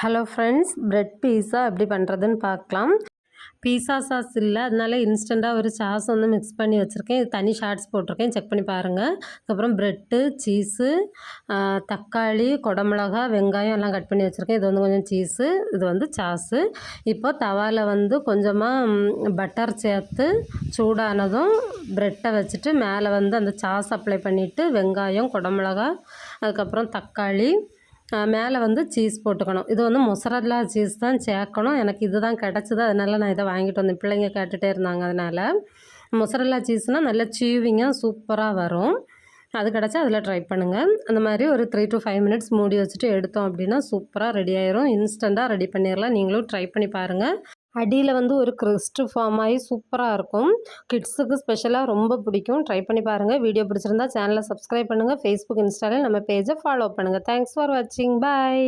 Hello friends, bread பீஸா எப்படி பண்ணுறதுன்னு பார்க்கலாம். பீஸா சாஸ் இல்லை, அதனால இன்ஸ்டண்ட்டாக ஒரு சாஸ் வந்து மிக்ஸ் பண்ணி வச்சுருக்கேன். இது தனி ஷார்ட்ஸ் போட்டிருக்கேன், செக் பண்ணி பாருங்கள். அதுக்கப்புறம் ப்ரெட்டு, சீஸு, தக்காளி, குடமிளகா, வெங்காயம் எல்லாம் கட் பண்ணி வச்சுருக்கேன். இது வந்து கொஞ்சம் சீஸு, இது வந்து சாஸு. இப்போ தவாவில் வந்து கொஞ்சமாக பட்டர் சேர்த்து சூடானதும் ப்ரெட்டை வச்சுட்டு மேலே வந்து அந்த சாஸ் அப்ளை பண்ணிவிட்டு வெங்காயம், குடமிளகா, அதுக்கப்புறம் தக்காளி, மேலே வந்து சீஸ் போட்டுக்கணும். இது வந்து மொசரல்லா சீஸ் தான் சேர்க்கணும். எனக்கு இது தான் கிடச்சிது, அதனால நான் இதை வாங்கிட்டு வந்தேன். பிள்ளைங்க கேட்டுகிட்டே இருந்தாங்க. அதனால் மொசரல்லா சீஸ்னால் நல்லா சீவிங்காக சூப்பராக வரும். அது கிடச்சா அதில் ட்ரை பண்ணுங்கள். அந்த மாதிரி ஒரு 3 to 5 மினிட்ஸ் மூடி வச்சுட்டு எடுத்தோம் அப்படின்னா சூப்பராக ரெடி ஆயிரும். இன்ஸ்டண்ட்டாக ரெடி பண்ணிடலாம். நீங்களும் ட்ரை பண்ணி பாருங்கள். அடியில் வந்து ஒரு கிறிஸ்ட் ஃபார்ம் ஆகி சூப்பராக இருக்கும். கிட்ஸுக்கு ஸ்பெஷலாக ரொம்ப பிடிக்கும். ட்ரை பண்ணி பாருங்கள். வீடியோ பிடிச்சிருந்தா சேனலை சப்ஸ்கிரைப் பண்ணுங்கள். ஃபேஸ்புக், இன்ஸ்டாவில் நம்ம பேஜை ஃபாலோ பண்ணுங்கள். தேங்க்ஸ் ஃபார் வாட்சிங். பாய்.